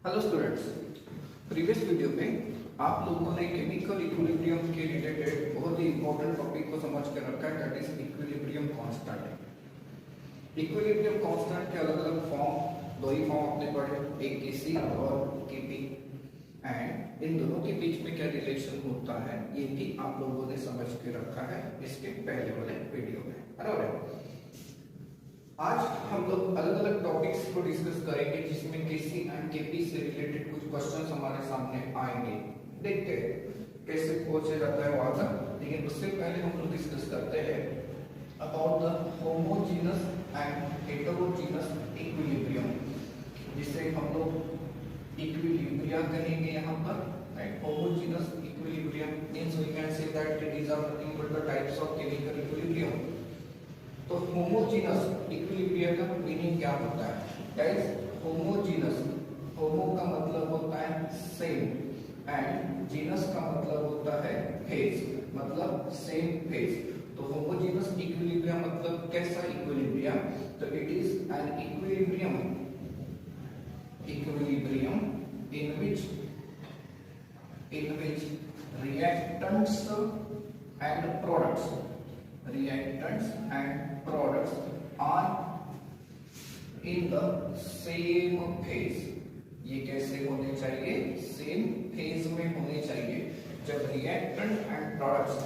Hello students, previous video में आप लोगों ने केमिकल इक्विलिब्रियम के रिलेटेड बहुत ही इंपॉर्टेंट टॉपिक को समझ कर रखा है, that is equilibrium constant. Equilibrium constant के अलग अलग फॉर्म, दो ही फॉर्म आपने पढ़े, एक केसी और केपी, एंड इन दोनों के बीच में क्या रिलेशन होता है ये भी आप लोगों ने समझ के रखा है इसके पहले वाले वीडियो में, बराबर। आज हम लोग अलग अलग टॉपिक्स को डिस्कस करेंगे जिसमें केसी एंड केपी से रिलेटेड कुछ क्वेश्चंस हमारे सामने आएंगे। देखते हैं कैसे पहुंचा जाता है वहां तक, लेकिन उससे पहले हम लोग डिस्कस करते हैं about the homogenous and heterogenous equilibrium, जिसे हम लोग इक्विलिब्रिया कहेंगे यहाँ पर, right. Homogenous equilibrium means we can say that these are nothing but the types of chemical equilibrium. तो होमोजेनस इक्विलिब्रियम का मीनिंग क्या होता है गाइस? होमोजेनस, होमो का मतलब होता है सेम एंड जीनस का मतलब होता है फेज, मतलब सेम फेज। तो होमोजेनस इक्विलिब्रियम मतलब कैसा इक्विलिब्रियम? तो it is an equilibrium in which reactants and products are in the same phase। ये कैसे होने चाहिए? सेम फेज में होने चाहिए। जब रिएक्टेंट एंड प्रोडक्ट्स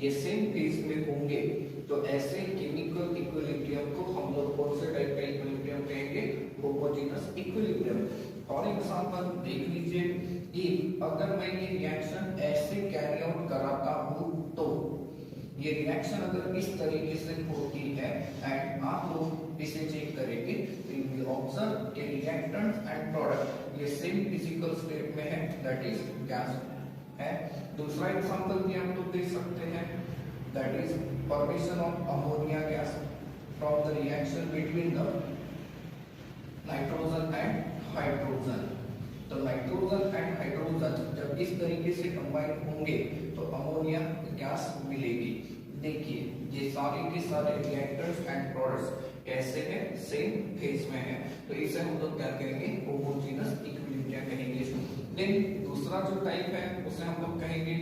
ये सेम फेज में होंगे तो ऐसे केमिकल इक्विलिब्रियम को हम लोग कौन से टाइप का इक्विलिब्रियम कहेंगे? Homogeneous equilibrium. फॉर एग्जांपल देख लीजिए कि अगर मैं ये रिएक्शन ऐसे कैरी आउट कराता हूं तो ये रिएक्शन अगर इस तरीके से होती है एंड आप लोग इसे चेक करेंगे तो यू विल ऑब्जर्व कि रिएक्टेंट एंड प्रोडक्ट ये सेम फिजिकल स्टेट में है, दैट इज गैस है। दूसरा एग्जांपल भी हम लोग देख सकते हैं, that is formation of ammonia gas from the reaction between the nitrogen and hydrogen. तो नाइट्रोजन एंड हाइड्रोजन जब इस तरीके से कंबाइन होंगे तो अमोनिया गैस मिलेगी। देखिए ये सारे के सारे रिएक्टर्स एंड प्रोडक्ट्स कैसे हैं? सेम फेज में है, तो इसे हम लोग क्या कहेंगे? होमोजेनस इक्विलिब्रियम कहेंगे। देन दूसरा जो टाइप है उसे हम लोग कहेंगे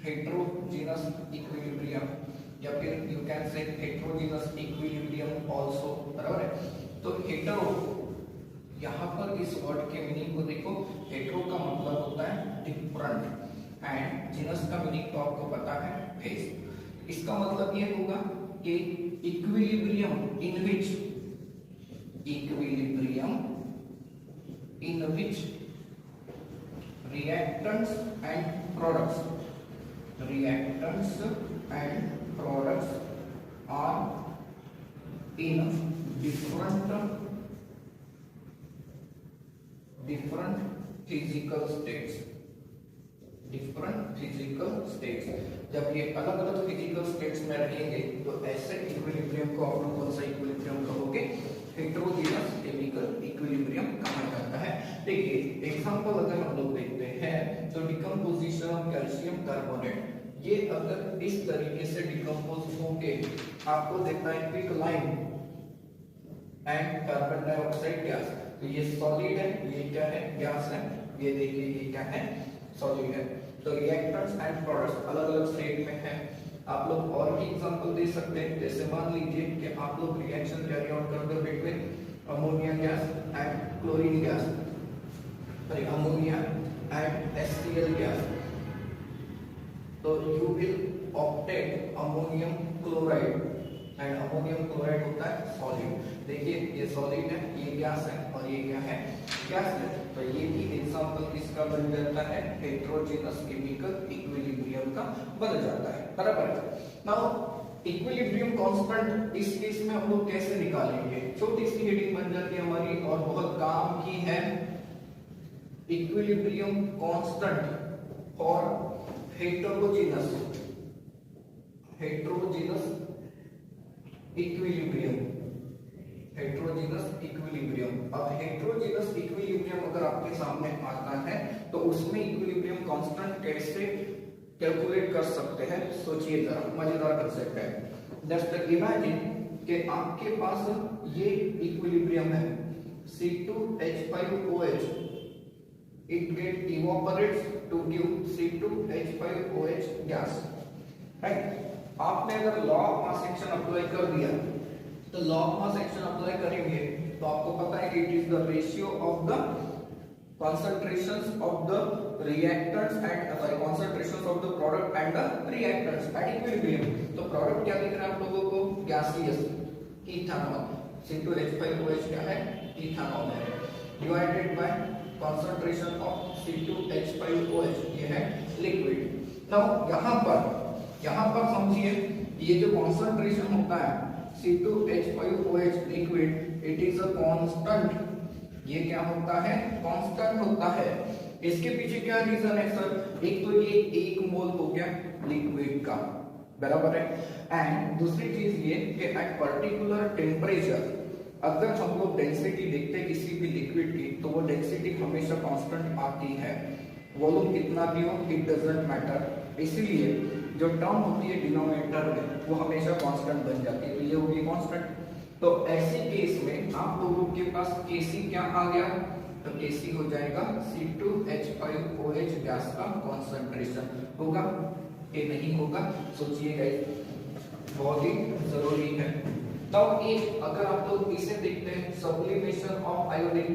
हेटेरोजेनस इक्विलिब्रियम, या फिर you can say heterogeneous equilibrium also, बराबर है। तो हेटेरो, यहाँ पर इस वर्ड के मीनिंग को देखो, हेटेरो का मतलब होता है डिफरेंट एंड जीनस का मीनिंग तो आपको पता है फेज। इसका मतलब ये होगा कि equilibrium in which reactants and products are in different physical states। जब ये अलग अलग फिजिकल स्टेट्स में रहेंगे तो ऐसे इक्विलिब्रियम को आप लोग कौन सा इक्विलिब्रियम कहोगे? हेटेरोजेनस केमिकल इक्विलिब्रियम कहा जाता है। देखिए एग्जांपल अगर हम लोग देखते हैं तो डिकम्पोजिशन ऑफ कैल्शियम कार्बोनेट, ये अगर इस तरीके से डिकम्पोज होंगे आपको देखना है quick line and carbon dioxide gas. तो ये सॉलिड है, ये क्या है? गैस है। ये देखिए ये क्या है? सॉलिड है। तो रिएक्टेंट्स एंड प्रोडक्ट्स अलग अलग स्टेट में हैं। आप लोग और भी एग्जांपल दे सकते हैं, जैसे मान लीजिए कि आप लोग रिएक्शन कैरी आउट करते हो between ammonia gas and chlorine gas, sorry ammonia and HCl gas, तो you will obtain ammonium chloride and ammonium chloride होता है सॉलिड। देखिए ये सॉलिड है, ये गैस है और ये क्या है? गैस है। तो ये भी एग्जांपल किसका बन जाता है? हेटेरोजेनस केमिकल इक्विलिब्रियम का बन जाता है, बराबर। नाउ इक्विलिब्रियम कांस्टेंट इस केस में हम लोग कैसे निकालेंगे? छोटी सी हेडिंग बन जाती है हमारी और बहुत काम की है। Equilibrium constant for heterogeneous equilibrium. अब हेटेरोजेनस इक्विलिब्रियम अगर आपके सामने आता है तो उसमें इक्विलिब्रियम कांस्टेंट कैसे कैलकुलेट कर सकते हैं? सोचिए जरा, मजेदार कंसेप्ट है। जस्ट इमेजिन कि आपके पास ये इक्विलिब्रियम है C2H5OH it get evaporates to give C2H5OH gas, right? आपने अगर law of mass action apply कर दिया तो law of mass action apply करेंगे तो आपको पता है कि it is the ratio of the concentrations of the reactants and concentrations of the product and the reactants at equilibrium. तो प्रोडक्ट क्या दिख रहा है आप लोगों को? गैसियस इथेनॉल, C2H5OH क्या है? इथेनॉल है, divided by concentration of C2H5OH ये है लिक्विड। नाउ यहाँ पर समझिए ये जो कॉन्सेंट्रेशन होता है C2H5OH liquid, it is a constant. ये क्या होता है? कांस्टेंट होता है। इसके पीछे क्या रीजन है सर? एक तो ये 1 मोल हो गया लिक्विड का, बराबर है, एंड दूसरी चीज ये कि एट पर्टिकुलर टेम्परेचर अगर हम लोग डेंसिटी देखते हैं किसी भी लिक्विड की तो वो डेंसिटी हमेशा कांस्टेंट आती है। वॉल्यूम कितना भी हो इट डजंट मैटर, इसलिए जो टर्म होती है डिनोमिनेटर में वो हमेशा कांस्टेंट बन जाती है, तो ये होगी कांस्टेंट। तो ऐसे केस में आप लोगों के पास Kc क्या आ गया? तो Kc हो जाएगा C2H5OH गैस का कॉन्सेंट्रेशन। होगा कि नहीं होगा? सोचिएगा, बहुत ही जरूरी है। तब एक अगर आप लोग इसे देखते हैं सब्लिमेशन ऑफ आयोडीन,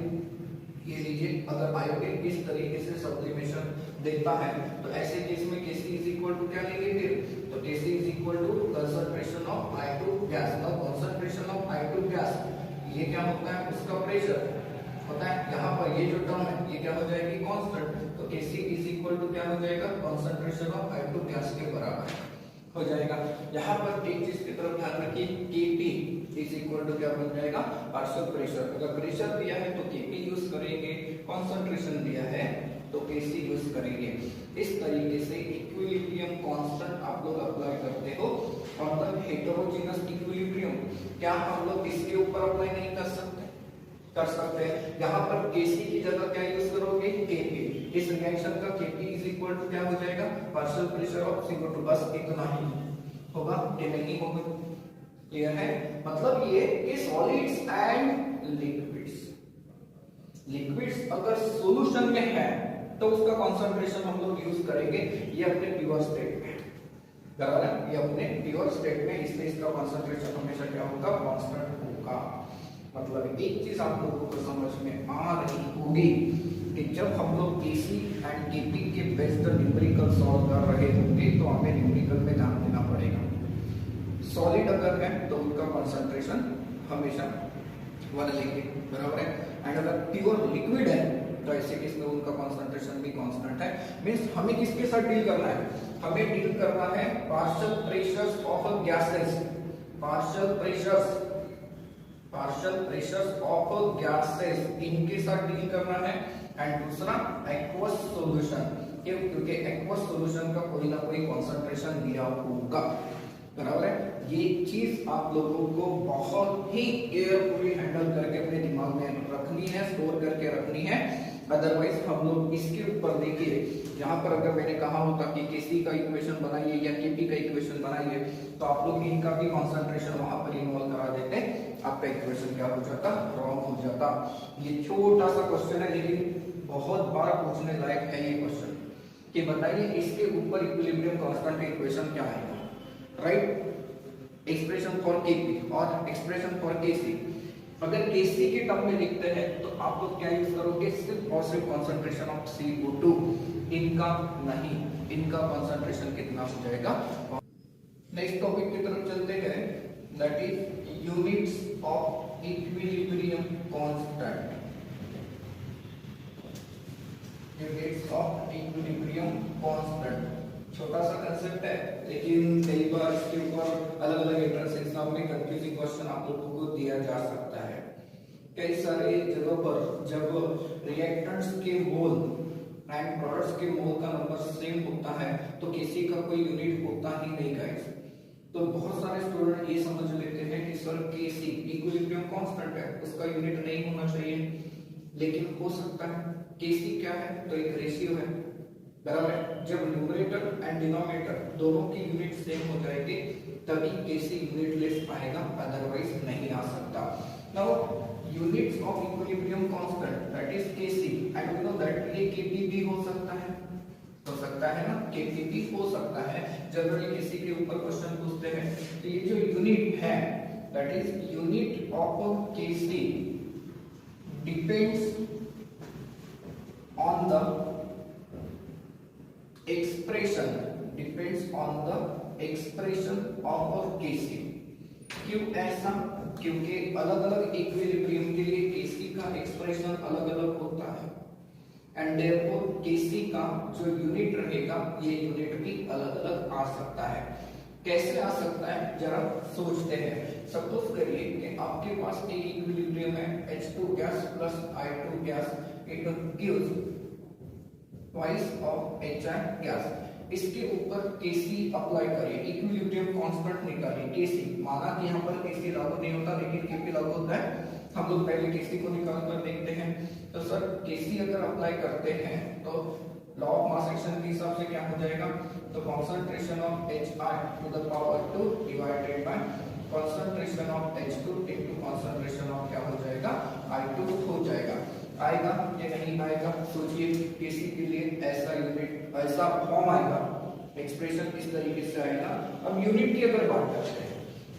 ये लीजिए अगर आयोडीन इस तरीके से सब्लिमेशन देता है तो ऐसे केस में Kc इज इक्वल टू क्या लेंगे फिर? तो Kc is equal to concentration of I2 gas. Now concentration of I2 gas ये क्या होता है? उसका प्रेशर होता है। यहाँ पर ये जो टर्म है ये क्या हो जाएगी? कांस्टेंट। तो Kc इज इक्वल टू क्या हो जाएगा? कंसंट्रेशन ऑफ I2 गैस के बराबर हो जाएगा। यहाँ पर एक चीज की तरफ ध्यान रखिए, Kp इज इक्वल टू क्या बन जाएगा? Partial pressure. अगर प्रेशर दिया है तो Kp यूज करेंगे, कंसंट्रेशन दिया है तो Kc यूज करेंगे। इस तरीके से इक्विलिब्रियम कांस्टेंट आप लोग अप्लाई करते हो। और द हेटेरोजेनस इक्विलिब्रियम क्या हम लोग इसके ऊपर अप्लाई नहीं कर सकते? कर सकते हैं। यहाँ पर Kc की जगह क्या यूज करोगे? Kp। इस रिएक्शन का Kp इज इक्वल टू क्या हो जाएगा? Partial pressure of CO2। बस इतना ही होगा कि नहीं होगा? क्लियर है? मतलब ये कि सॉलिड्स एंड लिक्विड्स अगर सॉल्यूशन में है तो उसका कंसंट्रेशन हम लोग यूज करेंगे ये अपने प्योर स्टेट में, बराबर है? ये अपने प्योर स्टेट में, इसलिए इसका कंसंट्रेशन हमेशा क्या होगा? कांस्टेंट होगा। मतलब एक चीज आप लोगों को समझ में आ रही होगी कि जब हम लोग Kc एंड Kp के बेस्ड न्यूमेरिकल सॉल्व कर रहे होंगे तो हमें न्यूमेरिकल में ध्यान देना पड़ेगा। सॉलिड अगर है तो उनका कंसंट्रेशन हमेशा 1 लेंगे, बराबर है, एंड अगर प्योर लिक्विड है तो ऐसे केस में उनका कंसंट्रेशन भी कांस्टेंट है। मींस हमें किसके साथ डील करना है? हमें डील करना है partial pressures of gases, partial pressures of gases, इनके साथ डील करना है। एंड दूसरा एक्वस सॉल्यूशन, क्योंकि एक्वस सॉल्यूशन का कोई ना कोई कंसंट्रेशन दिया होगा, बराबर है। ये चीज आप लोगों को बहुत ही केयरफुली हैंडल करके अपने दिमाग में रखनी है, स्टोर करके रखनी है। अदरवाइज हम लोग इसके ऊपर देखिए, यहाँ पर अगर मैंने कहा होता कि Kc का इक्वेशन बनाइए या Kp का इक्वेशन बनाइए तो आप लोग इनका भी कंसंट्रेशन वहां पर इन्वॉल्व करा देते, आपका इक्वेशन क्या हो जाता? रॉन्ग हो जाता। ये छोटा सा क्वेश्चन है लेकिन बहुत बार पूछने लायक है ये क्वेश्चन कि बताइए इसके ऊपर इक्विलिब्रियम कांस्टेंट का इक्वेशन क्या आएगा, राइट? एक्सप्रेशन फॉर Kp और एक्सप्रेशन फॉर Kc। अगर Kc के टर्म में लिखते हैं तो आप लोग क्या यूज करोगे? सिर्फ और सिर्फ कंसंट्रेशन ऑफ CO2, इनका नहीं, इनका कंसंट्रेशन कितना हो जाएगा? नेक्स्ट टॉपिक की तरफ चलते हैं, that is units of equilibrium constant. Units of equilibrium constant छोटा सा कंसेप्ट है लेकिन कई बार इसके ऊपर अलग अलग एंट्रेंस एग्जाम में कंफ्यूजिंग क्वेश्चन आप लोगों को दिया जा सकता है। कई सारे जगहों पर जब रिएक्टेंट्स के मोल एंड प्रोडक्ट्स के मोल का नंबर सेम होता है तो किसी का कोई यूनिट होता ही नहीं गाइस। तो बहुत सारे स्टूडेंट ये समझ लेते हैं कि सर Kc इक्विलिब्रियम कांस्टेंट है, उसका यूनिट नहीं होना चाहिए, लेकिन हो सकता है। Kc क्या है? तो एक रेशियो है, बराबर है। जब न्यूमरेटर एंड डिनोमिनेटर दोनों की यूनिट सेम हो जाएगी तभी Kc यूनिटलेस आएगा, अदरवाइज नहीं आ सकता। Now units of equilibrium constant that is Kc, and we know that ये केपी भी हो सकता है ना, केपी भी हो सकता है। जनरली किसी के ऊपर क्वेश्चन पूछते हैं तो ये जो यूनिट है that is unit of KC depends on the expression of KC. क्यों ऐसा? क्योंकि अलग अलग इक्विलिब्रियम के लिए केसी का एक्सप्रेशन अलग अलग होता है एंड देयरफॉर केसी का जो यूनिट रहेगा ये यूनिट भी अलग अलग आ सकता है। कैसे आ सकता है जरा सोचते हैं। सपोज करिए कि आपके पास एक इक्विलिब्रियम है H2 gas plus I2 gas, it gives twice of HI gas. इसके ऊपर केसी अप्लाई करिए, इक्विलिब्रियम कांस्टेंट निकालिए केसी। माना कि यहाँ पर केसी लागू नहीं होता लेकिन केपी लागू होता है, हम लोग पहले केसी को निकाल कर देखते हैं। तो सर केसी अगर अप्लाई करते हैं तो लॉ ऑफ मास एक्शन के हिसाब से क्या हो जाएगा, तो concentration of HI to the power 2 divided by concentration of H2 into concentration of क्या हो जाएगा I2 हो जाएगा। आएगा या नहीं आएगा? सोचिए केसी के लिए ऐसा यूनिट ऐसा फॉर्म आएगा, एक्सप्रेशन इस तरीके से आएगा। अब यूनिट की अगर बात करते हैं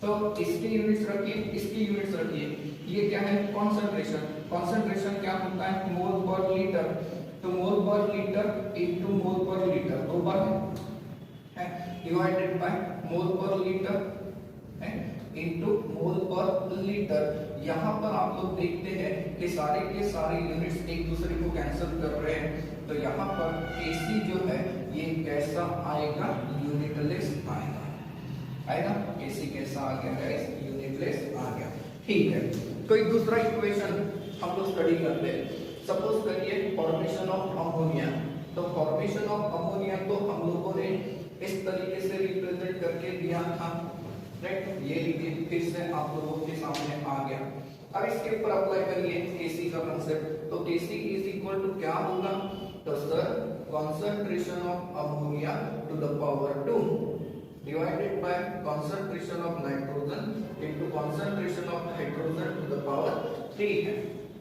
तो इसके यूनिट्स रखिए, इसकी यूनिट्स रखिए। ये क्या है? कंसंट्रेशन। कंसंट्रेशन क्या होता है? मोल पर लीटर। तो मोल पर लीटर इनटू मोल पर लीटर दो बार है divided by mole per litre है इनटू मोल पर लीटर। यहाँ पर आप लोग देखते हैं कि सारे के सारे यूनिट्स एक दूसरे को कैंसिल कर रहे हैं, तो यहाँ पर केसी जो है ये कैसा आएगा? यूनिटलेस आएगा। केसी कैसा आ गया गाइस? यूनिटलेस आ गया। ठीक है, कोई दूसरा इक्वेशन हम लोग स्टडी करते हैं। सपोज करिए फॉर्मेशन ऑफ अमोनिया। तो फॉर्मेशन ऑफ अमोनिया को हम लोगों ने इस तरीके से रिप्रेजेंट करके दिया था, राइट? ये लिखिए, फिर से आप लोगों के सामने आ गया। अब इसके ऊपर अप्लाई करिए केसी का कांसेप्ट। तो केसी इज इक्वल टू क्या होगा? तो sir concentration of ammonia to the power 2 divided by concentration of nitrogen into concentration of hydrogen to the power 3 है,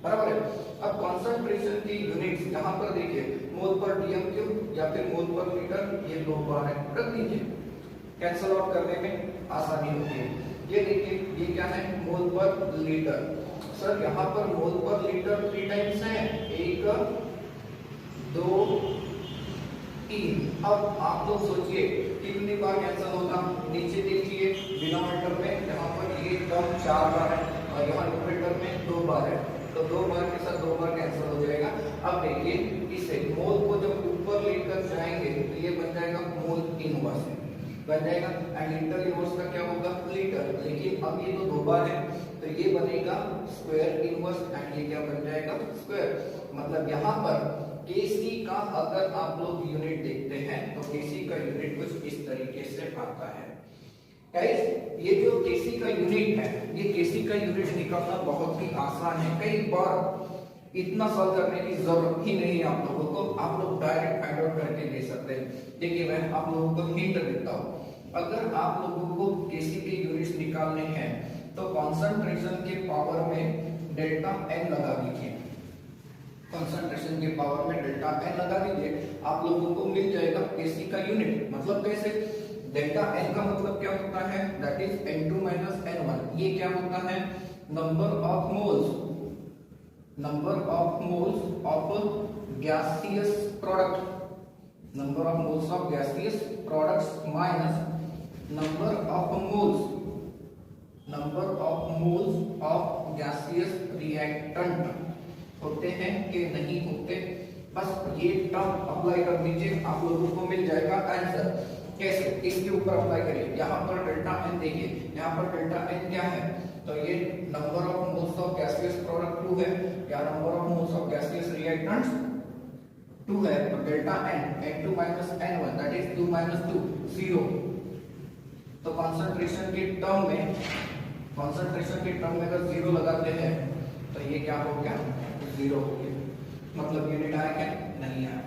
बराबर है। अब कंसंट्रेशन की यूनिट्स यहाँ पर देखिए, मोल पर डीएम क्यूब या फिर मोल पर लीटर, ये दो बार है, रख दीजिए, कैंसिल आउट करने में आसानी होती है। ये देखिए ये क्या है? मोल पर लीटर। सर यहाँ पर मोल पर लीटर 3 टाइम्स है, 1 2 3। अब आप लोग सोचिए कितनी बार कैंसिल होगा? नीचे देखिए डिनोमिनेटर में यहाँ पर ये टर्म 4 बार है और यहाँ न्यूमरेटर में 2 बार है, तो 2 बार के साथ 2 बार कैंसिल हो जाएगा। अब देखिए इसे मोल को जब ऊपर लेकर जाएंगे तो ये बन जाएगा मोल इनवर्स बन जाएगा, एंड लीटर इनवर्स का क्या होगा? लीटर। लेकिन अब ये तो 2 बार है तो ये बनेगा स्क्वायर इनवर्स एंड ये क्या बन जाएगा? स्क्वायर। मतलब यहाँ पर केसी का अगर आप लोग यूनिट देखते हैं तो केसी का यूनिट कुछ इस तरीके से आता है। गाइस ये जो केसी का यूनिट है, ये केसी का यूनिट निकालना बहुत ही आसान है। कई बार इतना सॉल्व करने की जरूरत ही नहीं है आप लोगों को, आप लोग डायरेक्ट फाइंड आउट करके ले सकते हैं। देखिए मैं आप लोगों को हिंट देता हूँ। अगर आप लोगों को केसी के यूनिट्स निकालने हैं तो कंसंट्रेशन के पावर में डेल्टा एन लगा दीजिए, कंसंट्रेशन के पावर में डेल्टा एन लगा दीजिए, आप लोगों को मिल जाएगा केसी का यूनिट। मतलब कैसे? डेल्टा एन का मतलब क्या होता है? That is n2 - n1। ये क्या होता है? Number of moles of gaseous product, number of moles of gaseous products minus number of moles of gaseous reactant. होते हैं कि नहीं होते? बस ये टर्म अप्लाई कर दीजिए, आप लोगों को मिल जाएगा आंसर। कैसे? इसके ऊपर अप्लाई करिए। यहाँ पर डेल्टा एन देखिए, यहाँ पर डेल्टा एन क्या है? तो ये number of moles of gaseous product 2 है, या number of moles of gaseous reactants 2 है, तो delta N n2 - n1 that is 2 - 2 0। तो कंसंट्रेशन के टर्म में अगर 0 लगाते हैं तो ये क्या हो गया? 0 हो गया। मतलब यूनिट आया क्या? नहीं आया।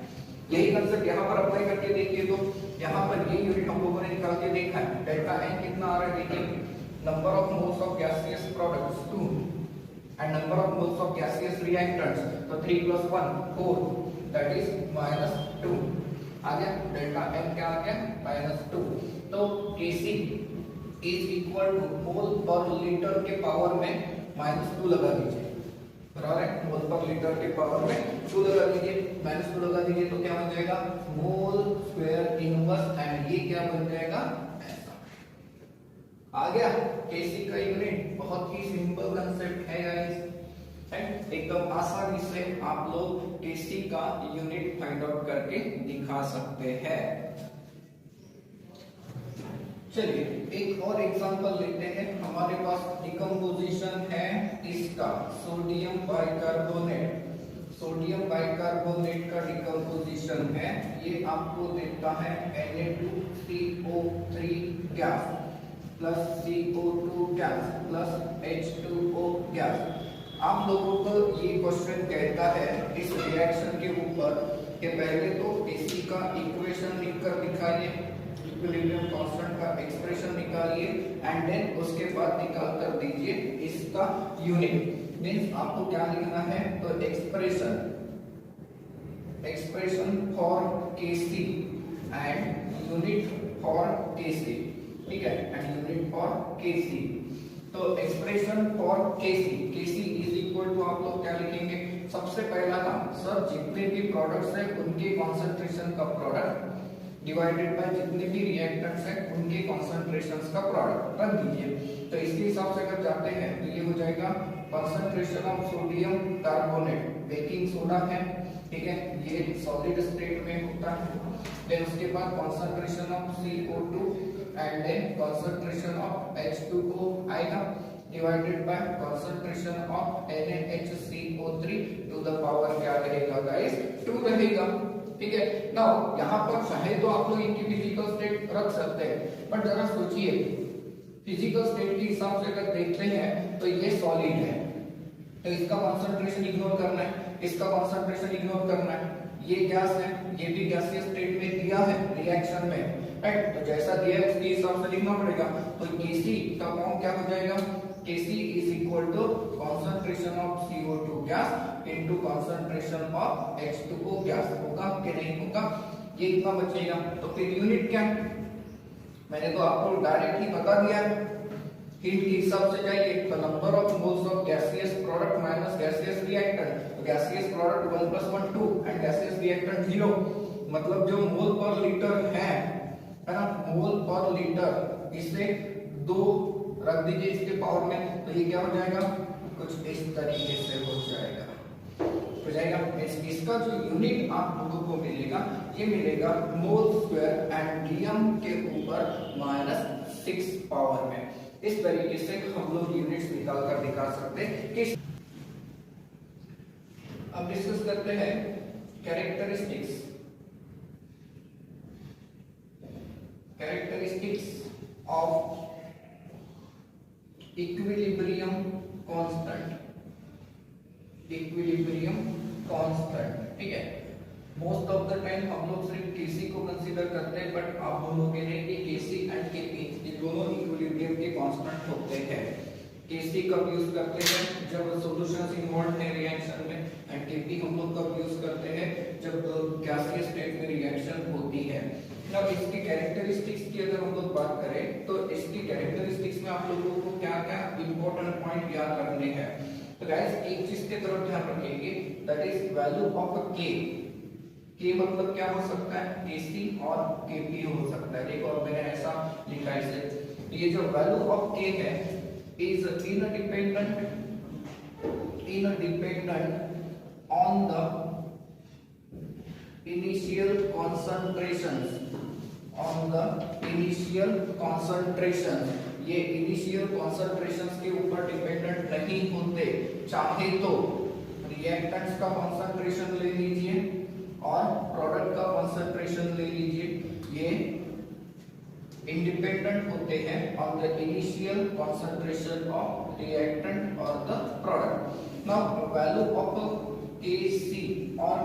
यही कंसेप्ट यहाँ पर अप्लाई करके देखिए, तो यहाँ पर ये यूनिट हम लोगों ने निकाल के देखा है। डेल्टा एन कितना आ रहा है? देखिए number of moles of gaseous products 2 and number of moles of gaseous reactants, तो 3 + 1 4 दैट दैट इज -2 आ गया, डेल्टा एम क्या आ गया -2। तो Kc is equal to mole per litre के पावर में -2 लगा दीजिए, बराबर है, मोल पर लीटर के पावर में 2 लगा दीजिए, -2 लगा दीजिए तो क्या बन जाएगा मोल स्क्वायर इनवर्स, एंड ये क्या बन जाएगा ऐसा। आ गया Kc का यूनिट, बहुत ही सिंपल कंसेप्ट है गाइस, एकदम आसानी से आप लोग Kc का यूनिट फाइंड आउट करके दिखा सकते हैं। चलिए एक और एग्जांपल लेते हैं। हमारे पास डिकम्पोजिशन है इसका सोडियम बाइकार्बोनेट, सोडियम बाइकार्बोनेट का डिकम्पोजिशन है, ये आपको देता है Na2CO3 gas plus CO2 gas plus H2O gas. आप लोगों को ये क्वेश्चन कहता है इस रिएक्शन के ऊपर कि पहले तो Kc का इक्वेशन लिखकर दिखाइए, इक्विलिब्रियम कांस्टेंट का एक्सप्रेशन निकालिए, एंड देन उसके बाद निकाल कर दीजिए इसका यूनिट। मींस आपको क्या लिखना है, तो expression for Kc and unit for Kc, ठीक है, एंड यूनिट फॉर Kc। तो expression for Kc is equal to आप लोग क्या लिखेंगे, सबसे पहला काम सर जितने भी प्रोडक्ट्स हैं उनके कॉन्सेंट्रेशन का प्रोडक्ट डिवाइडेड बाय जितने भी रिएक्टेंट्स हैं उनके कॉन्सेंट्रेशंस का प्रोडक्ट रख दीजिए। तो इसके हिसाब से अगर जाते हैं तो ये हो जाएगा concentration of sodium carbonate, baking soda है, ठीक है, ये सॉलिड स्टेट में होता है। देन उसके बाद concentration of CO2 and then concentration of H2O आएगा divided by concentration of NaHCO3 to the power क्या रहेगा गाइस 2 रहेगा, ठीक है। नाउ यहाँ पर चाहे तो आप लोग इनकी फिजिकल स्टेट रख सकते हैं, बट जरा सोचिए फिजिकल स्टेट के हिसाब से अगर देखते हैं तो ये सॉलिड है, तो इसका कॉन्सेंट्रेशन इग्नोर करना है, इसका कॉन्सेंट्रेशन इग्नोर करना है, ये गैस है, ये भी गैसियस स्टेट में दिया है रिएक्शन में, राइट, तो जैसा दिया है उसके हिसाब से लिखना पड़ेगा। तो Kc का फॉर्म क्या हो जाएगा, Kc is equal to concentration of CO2 gas into concentration of H2O gas, होगा कि नहीं होगा, ये इतना बचेगा। तो फिर यूनिट क्या है, मैंने तो आपको डायरेक्ट ही बता दिया है, हीट के हिसाब से जाइए तो number of moles of gaseous product minus gaseous reactant, तो gaseous product 1 + 1 2 and gaseous reactant 0, मतलब जो मोल पर लीटर है ना, मोल पर लीटर इसे 2 रख दीजिए इसके पावर में, तो ये क्या हो जाएगा कुछ इस तरीके से हो जाएगा, हो जाएगा। इसका जो यूनिट आप लोगों को मिलेगा ये मिलेगा मोल स्क्वायर एंड डीएम के ऊपर -6 पावर में। इस तरीके से हम लोग यूनिट्स निकाल कर दिखा सकते हैं। अब डिस्कस करते हैं कैरेक्टरिस्टिक्स ऑफ इक्विलिब्रियम कांस्टेंट, ठीक है। मोस्ट ऑफ द टाइम हम लोग सिर्फ Kc को कंसीडर करते हैं, बट आप बोलोगे नहीं कि Kc एंड Kp ये दोनों इक्विलिब्रियम के कांस्टेंट होते हैं। Kc कब यूज करते हैं, जब सॉल्यूशंस इन्वॉल्व है रिएक्शन में, एंड Kp हम लोग कब यूज करते हैं, जब गैसियस स्टेट में रिएक्शन होती है। अब इसकी कैरेक्टरिस्टिक्स की अगर हम लोग बात करें तो इसकी कैरेक्टरिस्टिक्स में आप लोगों को क्या क्या इंपॉर्टेंट पॉइंट याद रखने हैं। तो गाइस एक चीज की तरफ ध्यान रखिए, that is value of K। K मतलब क्या हो सकता है, Kc और Kp हो सकता है। देखो अब मैंने ऐसा लिखा है इसे, ये जो वैल्यू ऑफ K है is independent on the initial concentrations, ये इनिशियल कॉन्सेंट्रेशंस के ऊपर डिपेंडेंट नहीं होते। चाहे तो रिएक्टेंट्स का कॉन्सेंट्रेशन ले लीजिए और प्रोडक्ट का कॉन्सेंट्रेशन ले लीजिए, ये इंडिपेंडेंट होते हैं on the initial concentration of reactant और the product. Now value of Kc और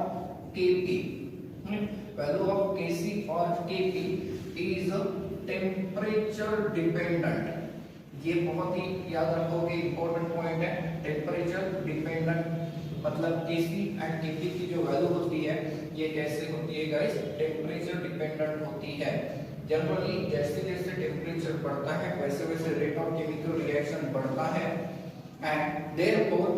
Kp, वैल्यू ऑफ Kc और Kp इज टेम्परेचर डिपेंडेंट। ये बहुत ही याद रखोगे, इंपॉर्टेंट पॉइंट है, टेम्परेचर डिपेंडेंट। मतलब Kc एंड Kp की जो वैल्यू होती है ये कैसे होती है गाइस, टेम्परेचर डिपेंडेंट होती है। जनरली जैसे जैसे टेम्परेचर बढ़ता है वैसे वैसे रेट ऑफ केमिकल रिएक्शन बढ़ता है एंड देयरफॉर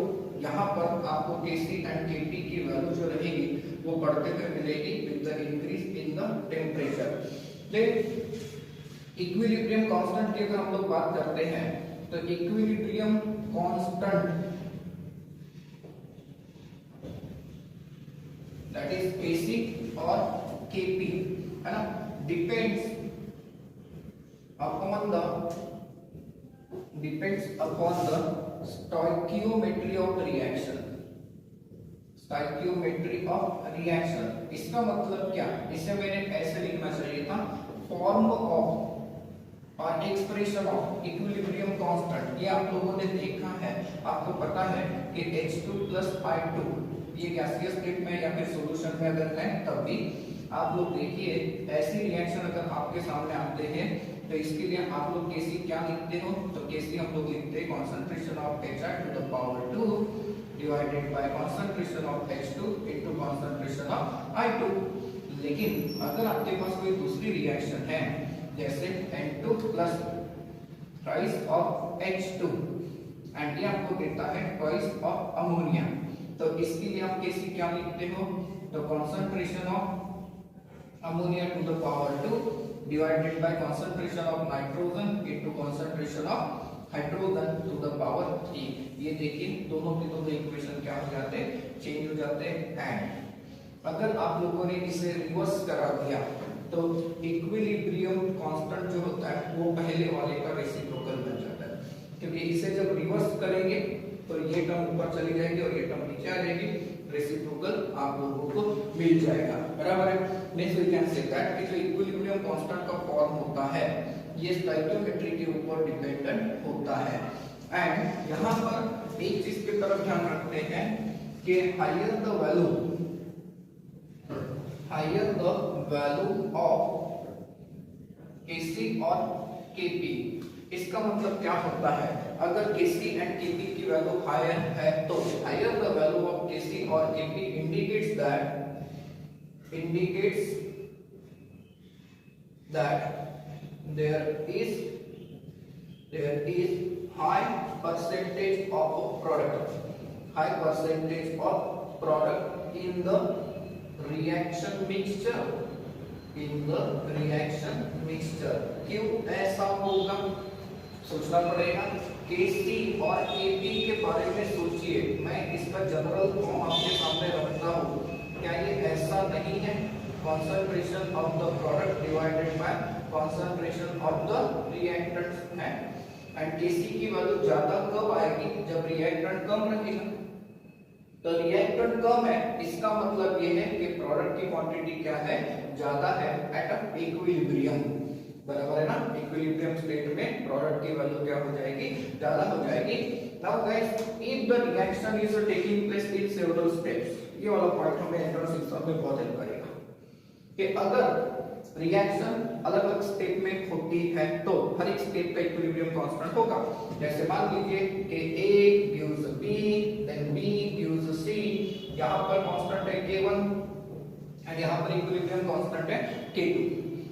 यहाँ पर आपको Kc एंड Kp की वैल्यू जो रहेगी वो बढ़ते हुए मिलेगी with the increase in the temperature. Then equilibrium constant की अगर हम लोग बात करते हैं तो equilibrium constant that is Kc और Kp है ना, depends upon the stoichiometry of reaction. Stoichiometry of reaction इसका मतलब क्या, इसे मैंने ऐसे लिखना चाहिए था, फॉर्म ऑफ और एक्सप्रेशन ऑफ इक्विलिब्रियम कांस्टेंट। ये आप लोगों ने देखा है, आपको पता है कि H2 + I2 ये गैसियस स्टेट में या फिर सॉल्यूशन में अगर है तब भी आप लोग देखिए ऐसी रिएक्शन अगर आपके सामने आते हैं तो इसके लिए आप लोग Kc क्या लिखते हो, तो Kc हम लोग लिखते हैं concentration of HI⁻², divided by concentration of H2 into concentration of I2। लेकिन अगर आपके पास कोई दूसरी रिएक्शन है जैसे N2 plus twice of H2 and ये आपको देता है ट्वाइस ऑफ अमोनिया, तो इसके लिए आप Kc क्या लिखते हो, तो concentration of ammonia to the power 2 divided by concentration of nitrogen into concentration of hydrogen to the power 3। ये देखिए दोनों के दोनों इक्वेशन क्या हो जाते हैं, चेंज हो जाते हैं। एंड अगर आप लोगों ने इसे रिवर्स करा दिया तो इक्विलिब्रियम कांस्टेंट जो होता है वो पहले वाले का रेसिप्रोकल बन जाता है, क्योंकि इसे जब रिवर्स करेंगे तो ये टर्म ऊपर चली जाएगी और ये टर्म नीचे आ जाएगी, रेसिप्रोकल आप लोगों को मिल जाएगा, बराबर है। Next we can say that कि जो इक्विलिब्रियम कांस्टेंट का फॉर्म होता है ये स्टोइकियोमेट्री के ऊपर डिपेंडेंट होता है। एंड यहाँ पर एक चीज की तरफ ध्यान रखते हैं कि higher the value of Kc और Kp, इसका मतलब क्या होता है, अगर Kc एंड Kp की वैल्यू हायर है तो higher the value of Kc और Kp indicates that there is high percentage of product in the reaction mixture। क्यों ऐसा होगा सोचना पड़ेगा। Kc और Kp के बारे में सोचिए, मैं इसका जनरल फॉर्म आपके सामने रखता हूँ, क्या ये ऐसा नहीं है, concentration of the product divided by concentration of the reactants है। एंड Kc की वैल्यू ज्यादा कब आएगी, जब रिएक्टेंट कम रहेगा, तो रिएक्टेंट कम है इसका मतलब ये है कि प्रोडक्ट की क्वांटिटी क्या है, ज्यादा है एट इक्विलिब्रियम, बराबर है ना। इक्विलिब्रियम स्टेट में प्रोडक्ट की वैल्यू क्या हो जाएगी, ज्यादा हो जाएगी। Now guys if the reaction is taking place in several steps, ये वाला पॉइंट हमें एंट्रेंस एग्जाम में बहुत हेल्प करेगा कि अगर रिएक्शन अलग अलग स्टेप में होती है तो हर एक स्टेप का इक्विलिब्रियम कांस्टेंट होगा। जैसे मान लीजिए कि A gives B, then B gives C, यहाँ पर कांस्टेंट है K1 एंड यहाँ पर इक्विलिब्रियम कांस्टेंट है K2।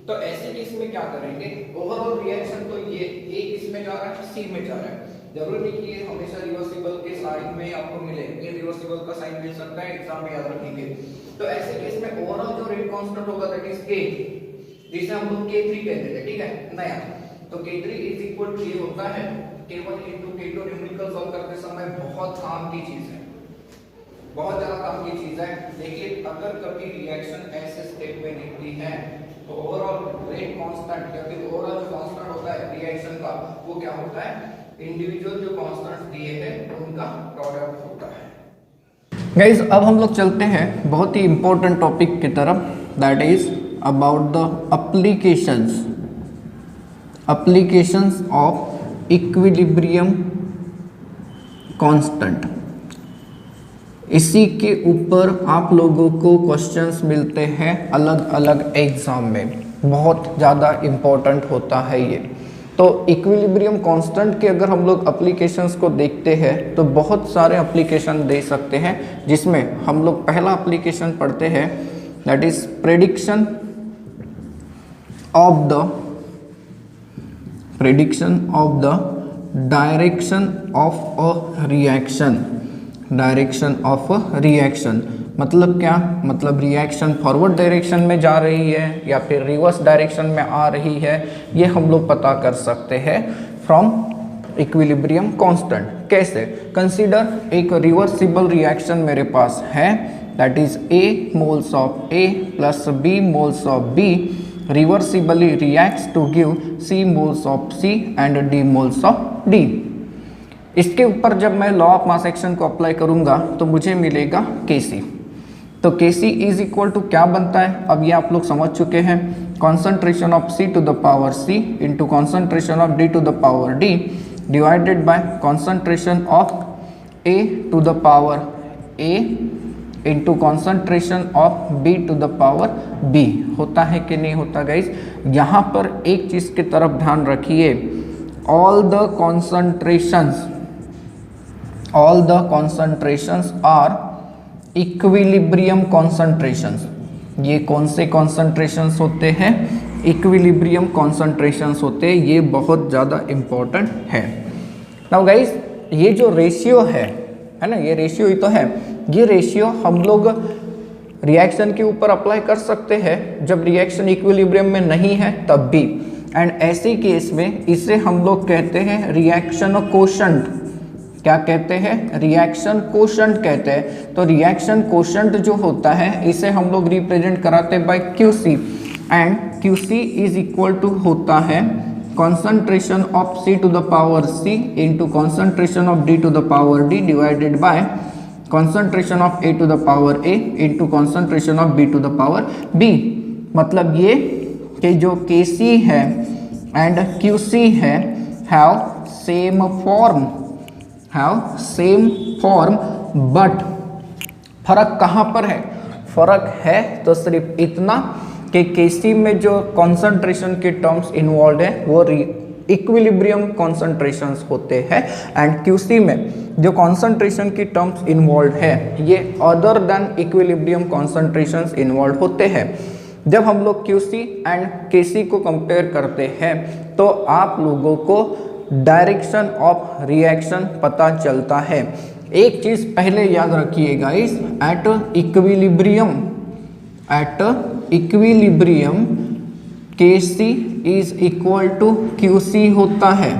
तो ऐसे केस में क्या करेंगे, ओवरऑल रिएक्शन तो ये A किस में जा रहा है, C में जा रहा है, जरूरी नहीं कि ये हमेशा रिवर्सिबल के साइन में आपको मिले, ये रिवर्सिबल का साइन मिल सकता है, एग्जाम में याद रखेंगे। तो ऐसे केस में ओवरऑल जो रेट कांस्टेंट होगा दैट इज K, जिसे हम लोग K3 कहते थे, ठीक है नया। तो K3 इज इक्वल टू ये होता है K1 into K2। Numerical solve करते समय बहुत काम की चीज है, बहुत ज्यादा काम की चीज है। देखिए अगर कभी रिएक्शन ऐसे स्टेप में निकली है तो ओवरऑल रेट कांस्टेंट या फिर ओवरऑल जो कांस्टेंट होता है रिएक्शन का वो क्या होता है, इंडिविजुअल जो कांस्टेंट्स दिए हैं उनका प्रोडक्ट होता है। गाइस अब हम लोग चलते हैं बहुत ही इंपॉर्टेंट टॉपिक की तरफ, that is about the applications of equilibrium constant। इसी के ऊपर आप लोगों को क्वेश्चंस मिलते हैं अलग अलग एग्जाम में, बहुत ज़्यादा इम्पोर्टेंट होता है ये। तो इक्विलिब्रियम कांस्टेंट के अगर हम लोग एप्लीकेशंस को देखते हैं तो बहुत सारे एप्लीकेशन दे सकते हैं, जिसमें हम लोग पहला एप्लीकेशन पढ़ते हैं, that is prediction of the direction of a reaction. मतलब क्या? मतलब रिएक्शन फॉरवर्ड डायरेक्शन में जा रही है या फिर रिवर्स डायरेक्शन में आ रही है, ये हम लोग पता कर सकते हैं फ्रॉम इक्विलिब्रियम कांस्टेंट। कैसे? कंसीडर एक रिवर्सिबल रिएक्शन मेरे पास है, that is A moles of A plus B moles of B reversibly reacts to give C moles of C and D moles of D। इसके ऊपर जब मैं लॉ ऑफ मास एक्शन को apply करूंगा तो मुझे मिलेगा Kc। तो Kc इज इक्वल टू क्या बनता है? अब ये आप लोग समझ चुके हैं, concentration of C to the power C into concentration of D to the power D divided by concentration of A to the power A into concentration of B to the power B। होता है कि नहीं होता guys? यहाँ पर एक चीज की तरफ ध्यान रखिए, all the concentrations are equilibrium concentrations। ये कौन से concentrations होते हैं? equilibrium concentrations होते हैं। ये बहुत ज़्यादा important है। Now guys, ये जो रेशियो है ना, ये रेशियो ही तो है। ये रेशियो हम लोग रिएक्शन के ऊपर अप्लाई कर सकते हैं जब रिएक्शन इक्विलिब्रियम में नहीं है तब भी, एंड ऐसे केस में इसे हम लोग कहते हैं रिएक्शन कोशंट। क्या कहते हैं? रिएक्शन कोशंट कहते हैं। तो रिएक्शन कोशंट जो होता है इसे हम लोग रिप्रेजेंट कराते हैं by QC, and QC is equal to होता है concentration of C to the power C into concentration of D to the power D divided by concentration of A to the power A into concentration of B to the power B। मतलब ये कि जो Kc है and QC है have same form, but फर्क कहाँ पर है? फर्क है तो सिर्फ इतना कि Kc में जो कॉन्सेंट्रेशन के टर्म्स इन्वॉल्व है वो इक्विलिब्रियम कॉन्सेंट्रेशंस होते हैं, एंड QC में जो कॉन्सेंट्रेशन की टर्म्स इन्वॉल्व है ये other than equilibrium concentrations involve होते हैं। जब हम लोग QC एंड Kc को कंपेयर करते हैं तो आप लोगों को डायरेक्शन ऑफ रिएक्शन पता चलता है। एक चीज पहले याद रखिए guys, at equilibrium Kc is equal to QC होता है।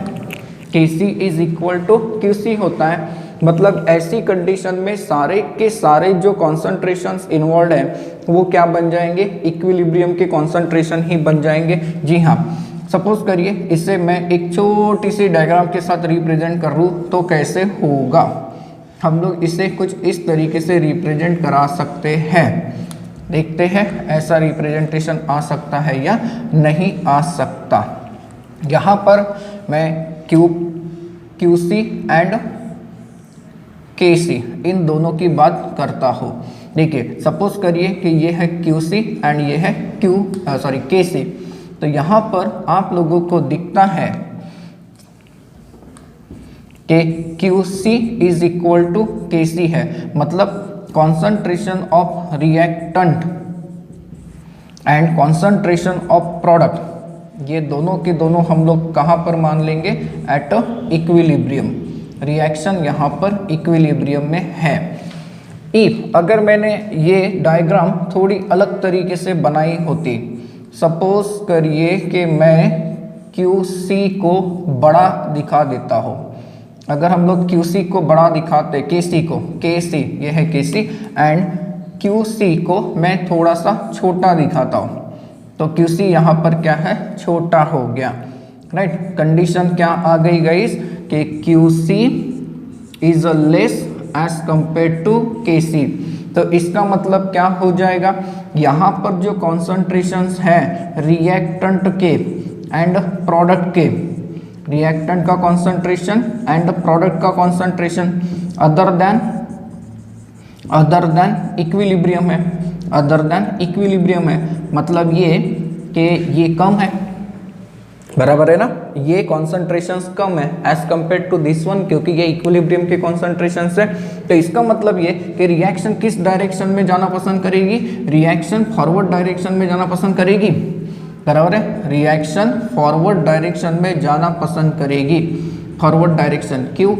Kc is equal to QC होता है। मतलब ऐसी कंडीशन में सारे के सारे जो कॉन्सेंट्रेशंस इन्वॉल्व है वो क्या बन जाएंगे? इक्विलिब्रियम के कॉन्सेंट्रेशन ही बन जाएंगे। जी हाँ, सपोज करिए इसे मैं एक छोटी सी डायग्राम के साथ रिप्रेजेंट कर लूँ तो कैसे होगा? हम लोग इसे कुछ इस तरीके से रिप्रेजेंट करा सकते हैं। देखते हैं ऐसा रिप्रेजेंटेशन आ सकता है या नहीं आ सकता। यहाँ पर मैं QC एंड Kc इन दोनों की बात करता हूँ। देखिए सपोज करिए कि ये है QC एंड ये है Kc। तो यहाँ पर आप लोगों को दिखता है कि QC is equal to Kc है। मतलब concentration of reactant and concentration of product, ये दोनों के दोनों हम लोग कहाँ पर मान लेंगे? At equilibrium. रिएक्शन यहाँ पर इक्विलिब्रियम में है। इफ अगर मैंने ये डायग्राम थोड़ी अलग तरीके से बनाई होती, सपोज करिए कि मैं QC को बड़ा दिखा देता हूँ। अगर हम लोग QC को बड़ा दिखाते, Kc ये है Kc एंड QC को मैं थोड़ा सा छोटा दिखाता हूँ तो QC यहाँ पर क्या है? छोटा हो गया, राइट। कंडीशन क्या आ गई गाइस कि QC is less as compare to Kc। तो इसका मतलब क्या हो जाएगा? यहाँ पर जो कॉन्सेंट्रेशंस हैं रिएक्टेंट के एंड प्रोडक्ट के, रिएक्टेंट का कॉन्सेंट्रेशन एंड प्रोडक्ट का कॉन्सेंट्रेशन अदर देन इक्विलिब्रियम है, मतलब ये कि ये कम है बराबर है ना। ये कॉन्सेंट्रेशंस कम है as compare to this one, क्योंकि ये इक्विलिब्रियम के कॉन्सेंट्रेशंस है। तो इसका मतलब ये कि रिएक्शन किस डायरेक्शन में जाना पसंद करेगी, रिएक्शन फॉरवर्ड डायरेक्शन में जाना पसंद करेगी। बराबर है, रिएक्शन फॉरवर्ड डायरेक्शन में जाना पसंद करेगी। फॉरवर्ड डायरेक्शन क्यों,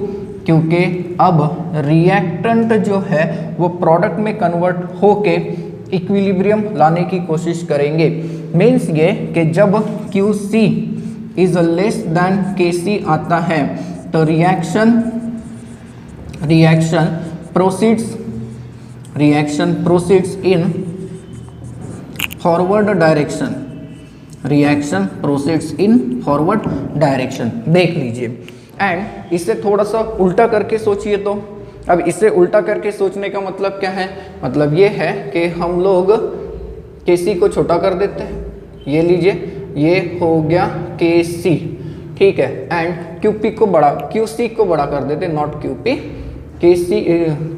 क्योंकि अब रिएक्टेंट जो है वो प्रोडक्ट में कन्वर्ट होके इक्विलिब्रियम लाने की कोशिश करेंगे। मीन्स ये कि जब QC is less than KC आता है तो reaction proceeds in forward direction. Reaction proceeds in forward direction, देख लीजिए। एंड इसे थोड़ा सा उल्टा करके सोचिए तो, अब इसे उल्टा करके सोचने का मतलब क्या है, मतलब ये है कि हम लोग KC को छोटा कर देते हैं, ये लीजिए ये हो गया KC, ठीक है, एंड QC को बड़ा कर देते हैं, नॉट QP,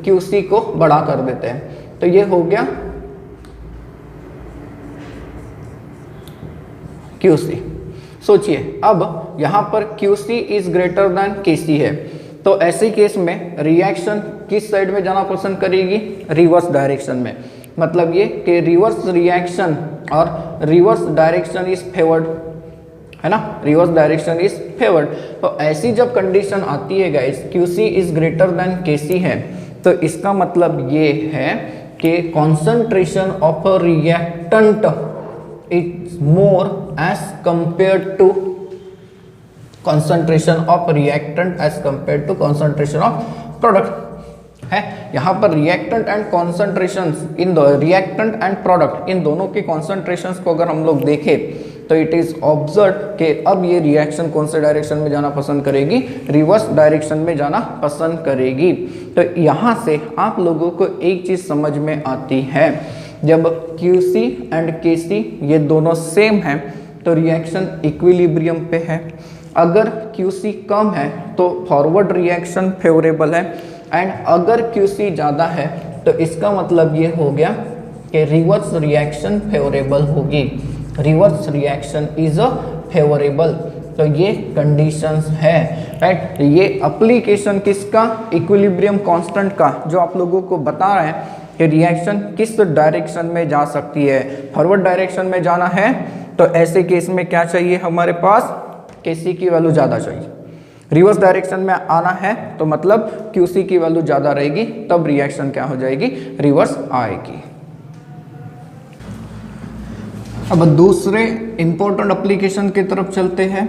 QC को बड़ा कर देते हैं, तो ये हो गया QC। सोचिए अब यहाँ पर QC is greater than KC है, तो ऐसे केस में रिएक्शन किस साइड में जाना पसंद करेगी, रिवर्स डायरेक्शन में। मतलब ये कि रिवर्स रिएक्शन और रिवर्स डायरेक्शन इज फेवर्ड, है ना, रिवर्स डायरेक्शन इज फेवर्ड। तो ऐसी जब कंडीशन आती है guys, QC is greater than KC है, तो इसका मतलब ये है कि concentration of a reactant is more as compared to concentration of reactant as compared to concentration of product है। यहाँ पर reactant and concentrations इन दो reactant and product इन दोनों के concentrations को अगर हम लोग देखें तो it is observed कि अब ये reaction कौन से direction में जाना पसंद करेगी, reverse direction में जाना पसंद करेगी। तो यहाँ से आप लोगों को एक चीज़ समझ में आती है, जब QC and KC ये दोनों सेम हैं तो रिएक्शन इक्विलिब्रियम पे है। अगर QC कम है तो फॉरवर्ड रिएक्शन फेवरेबल है, एंड अगर QC ज़्यादा है तो इसका मतलब ये हो गया कि रिवर्स रिएक्शन फेवरेबल होगी, reverse reaction is a favourable. तो ये कंडीशंस है, राइट। ये एप्लीकेशन किसका, इक्विलिब्रियम कांस्टेंट का, जो आप लोगों को बता रहे हैं कि रिएक्शन किस डायरेक्शन में जा सकती है। फॉरवर्ड डायरेक्शन में जाना है तो ऐसे केस में क्या चाहिए, हमारे पास KC की वैल्यू ज़्यादा चाहिए। रिवर्स डायरेक्शन में आना है तो मतलब QC की वैल्यू ज़्यादा रहेगी, तब रिएक्शन क्या हो जाएगी, रिवर्स आएगी। अब दूसरे इंपॉर्टेंट एप्लीकेशन की तरफ चलते हैं।